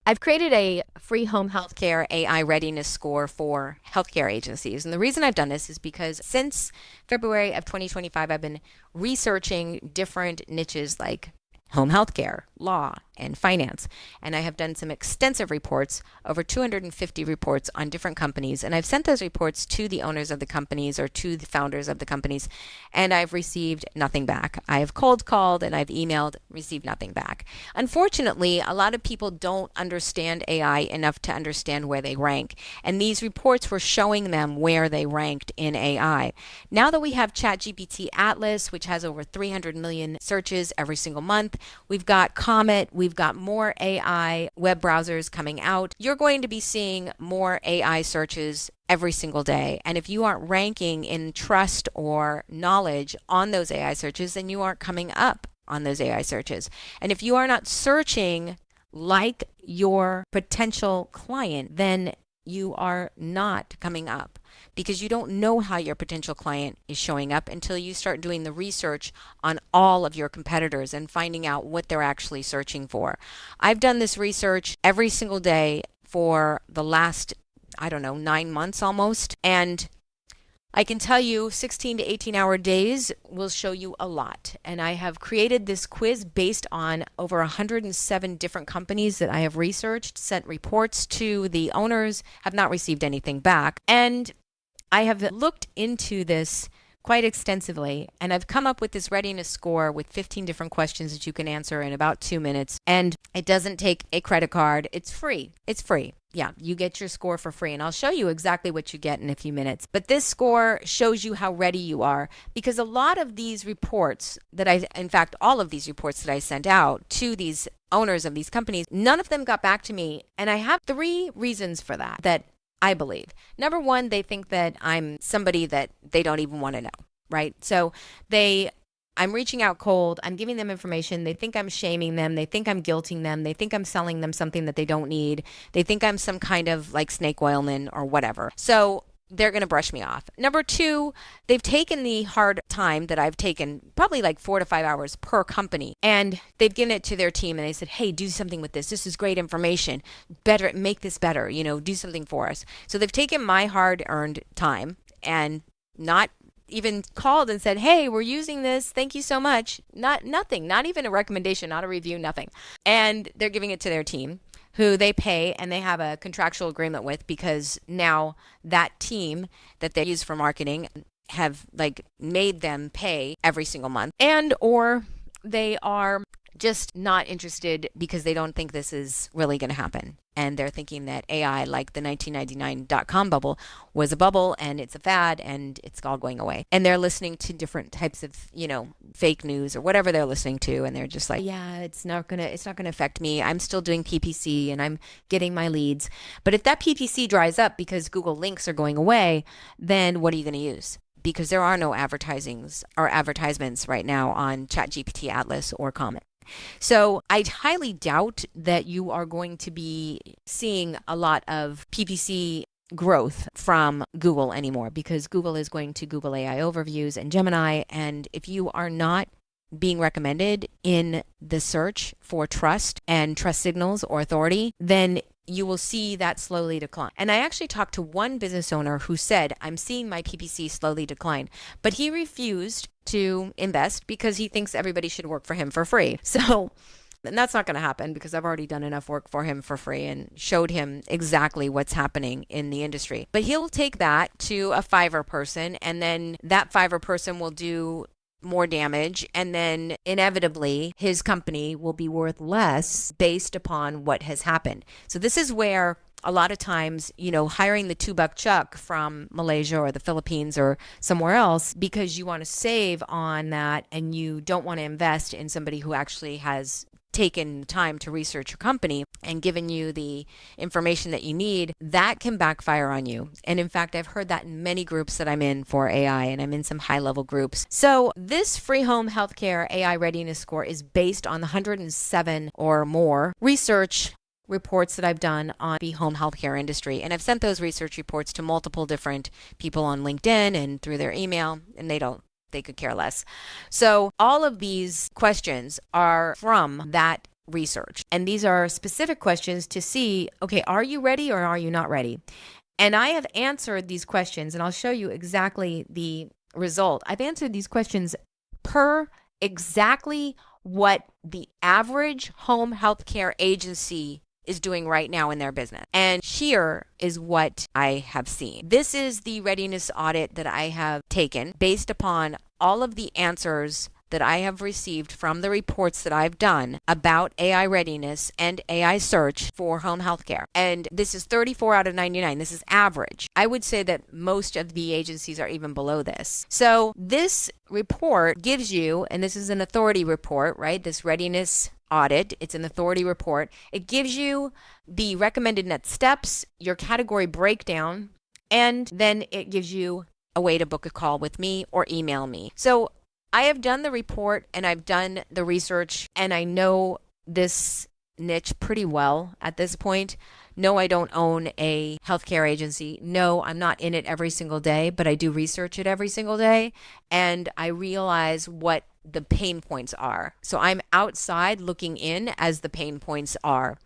I've created a free home healthcare AI readiness score for healthcare agencies. And the reason I've done this is because since February of 2025, I've been researching different niches like home healthcare, law, and finance. And I have done some extensive reports, over 250 reports on different companies. And I've sent those reports to the owners of the companies or to the founders of the companies. And I've received nothing back. I have cold called and I've emailed, received nothing back. Unfortunately, a lot of people don't understand AI enough to understand where they rank. And these reports were showing them where they ranked in AI. Now that we have ChatGPT Atlas, which has over 300 million searches every single month, we've got Comet, we've got more AI web browsers coming out. You're going to be seeing more AI searches every single day. And if you aren't ranking in trust or knowledge on those AI searches, then you aren't coming up on those AI searches. And if you are not searching like your potential client, then you are not coming up because you don't know how your potential client is showing up until you start doing the research on all of your competitors and finding out what they're actually searching for. I've done this research every single day for the last, I don't know, 9 months almost. And I can tell you 16 to 18-hour days will show you a lot. And I have created this quiz based on over 107 different companies that I have researched, sent reports to the owners, have not received anything back. And I have looked into this quite extensively, and I've come up with this readiness score with 15 different questions that you can answer in about 2 minutes. And it doesn't take a credit card. It's free. It's free. Yeah, you get your score for free, and I'll show you exactly what you get in a few minutes. But this score shows you how ready you are, because a lot of these reports in fact, all of these reports that I sent out to these owners of these companies, none of them got back to me. And I have 3 reasons for that I believe. Number one, they think that I'm somebody that they don't even want to know, right? So I'm reaching out cold. I'm giving them information. They think I'm shaming them. They think I'm guilting them. They think I'm selling them something that they don't need. They think I'm some kind of like snake oilman or whatever. So they're going to brush me off. Number two, they've taken the hard time that I've taken, probably like 4 to 5 hours per company, and they've given it to their team and they said, hey, do something with this. This is great information. Better, make this better, do something for us. So they've taken my hard earned time and not even called and said, hey, we're using this. Thank you so much. Nothing, not even a recommendation, not a review, nothing. And they're giving it to their team, who they pay and they have a contractual agreement with, because now that team that they use for marketing have like made them pay every single month, and or they are just not interested because they don't think this is really going to happen. And they're thinking that AI, like the 1999 bubble, was a bubble and it's a fad and it's all going away. And they're listening to different types of, fake news or whatever they're listening to. And they're just like, yeah, it's not going to affect me. I'm still doing PPC and I'm getting my leads. But if that PPC dries up because Google links are going away, then what are you going to use? Because there are no advertisements right now on ChatGPT Atlas or Comet. So I highly doubt that you are going to be seeing a lot of PPC growth from Google anymore, because Google is going to Google AI Overviews and Gemini. And if you are not being recommended in the search for trust and trust signals or authority, then you will see that slowly decline. And I actually talked to one business owner who said, I'm seeing my PPC slowly decline, but he refused to invest because he thinks everybody should work for him for free. So, and that's not going to happen, because I've already done enough work for him for free and showed him exactly what's happening in the industry. But he'll take that to a Fiverr person, and then that Fiverr person will do more damage, and then inevitably his company will be worth less based upon what has happened. So this is where a lot of times, hiring the $2 chuck from Malaysia or the Philippines or somewhere else because you want to save on that and you don't want to invest in somebody who actually has taken time to research your company and given you the information that you need, that can backfire on you. And in fact, I've heard that in many groups that I'm in for AI, and I'm in some high-level groups. So this free home healthcare AI readiness score is based on the 107 or more research reports that I've done on the home healthcare industry. And I've sent those research reports to multiple different people on LinkedIn and through their email, and they could care less. So all of these questions are from that research. And these are specific questions to see, okay, are you ready or are you not ready? And I have answered these questions, and I'll show you exactly the result. I've answered these questions per exactly what the average home healthcare agency is doing right now in their business. And here is what I have seen. This is the readiness audit that I have taken based upon all of the answers that I have received from the reports that I've done about AI readiness and AI search for home healthcare. And this is 34 out of 99. This is average. I would say that most of the agencies are even below this. So this report gives you, and this is an authority report, right? This readiness audit, it's an authority report. It gives you the recommended next steps, your category breakdown, and then it gives you a way to book a call with me or email me. So I have done the report and I've done the research and I know this niche pretty well at this point. No, I don't own a healthcare agency. No, I'm not in it every single day, but I do research it every single day and I realize what the pain points are. So I'm outside looking in as the pain points are.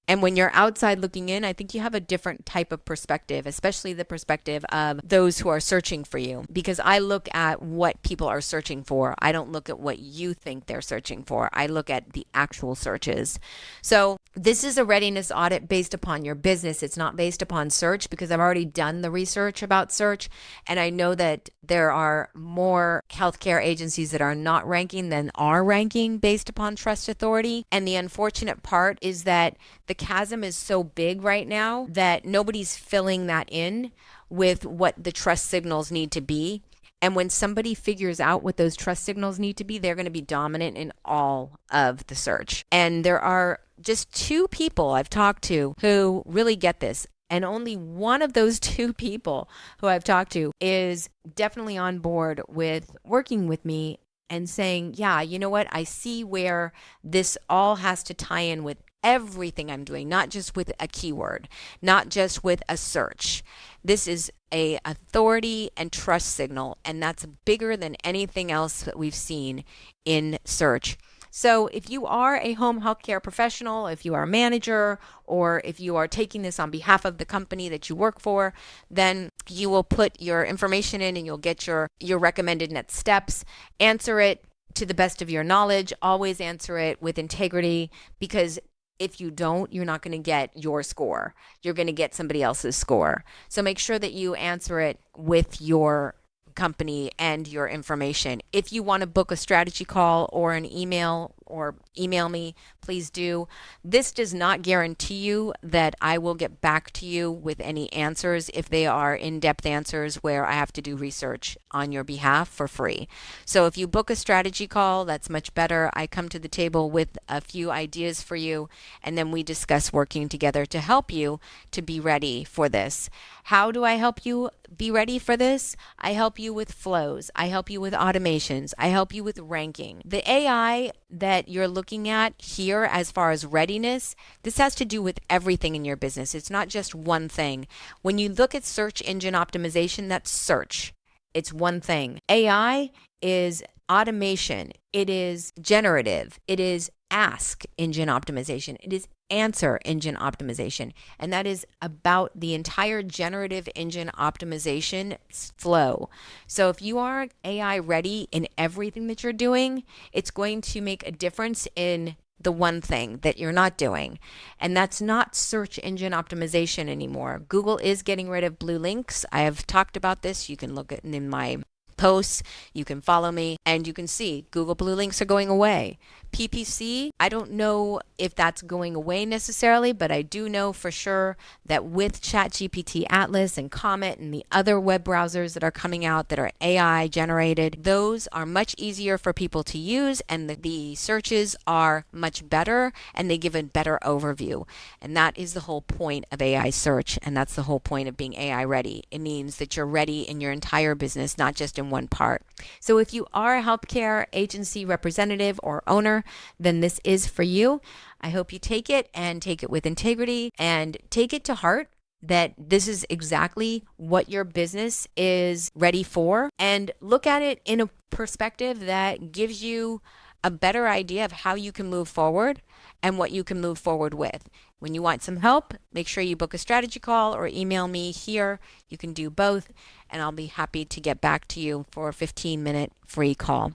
And when you're outside looking in, I think you have a different type of perspective, especially the perspective of those who are searching for you. Because I look at what people are searching for. I don't look at what you think they're searching for. I look at the actual searches. So this is a readiness audit based upon your business. It's not based upon search because I've already done the research about search. And I know that there are more healthcare agencies that are not ranking than are ranking based upon trust authority. And the unfortunate part is that the chasm is so big right now that nobody's filling that in with what the trust signals need to be. And when somebody figures out what those trust signals need to be, they're going to be dominant in all of the search. And there are just 2 people I've talked to who really get this. And only one of those 2 people who I've talked to is definitely on board with working with me and saying, yeah, you know what? I see where this all has to tie in with everything I'm doing, not just with a keyword, not just with a search. This is a authority and trust signal, and that's bigger than anything else that we've seen in search. So if you are a home healthcare professional, if you are a manager, or if you are taking this on behalf of the company that you work for, then you will put your information in and you'll get your recommended next steps. Answer it to the best of your knowledge. Always answer it with integrity, because if you don't, you're not going to get your score. You're going to get somebody else's score. So make sure that you answer it with your company and your information. If you want to book a strategy call or an email or email me, please do. This does not guarantee you that I will get back to you with any answers if they are in-depth answers where I have to do research on your behalf for free. So if you book a strategy call, that's much better. I come to the table with a few ideas for you, and then we discuss working together to help you to be ready for this. How do I help you be ready for this? I help you with flows. I help you with automations. I help you with ranking. The AI that you're looking at here as far as readiness, this has to do with everything in your business. It's not just one thing. When you look at search engine optimization, that's search. It's one thing. AI is automation. It is generative. It is ask engine optimization. It is answer engine optimization. And that is about the entire generative engine optimization flow. So if you are AI ready in everything that you're doing, it's going to make a difference in the one thing that you're not doing. And that's not search engine optimization anymore. Google is getting rid of blue links. I have talked about this. You can look at in my posts, you can follow me, and you can see Google blue links are going away. PPC, I don't know if that's going away necessarily, but I do know for sure that with ChatGPT Atlas and Comet and the other web browsers that are coming out that are AI generated, those are much easier for people to use, and the searches are much better and they give a better overview. And that is the whole point of AI search, and that's the whole point of being AI ready. It means that you're ready in your entire business, not just in one part. So if you are a healthcare agency representative or owner, then this is for you. I hope you take it and take it with integrity and take it to heart that this is exactly what your business is ready for, and look at it in a perspective that gives you a better idea of how you can move forward and what you can move forward with. When you want some help, make sure you book a strategy call or email me here. You can do both, and I'll be happy to get back to you for a 15-minute free call.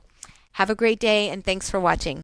Have a great day, and thanks for watching.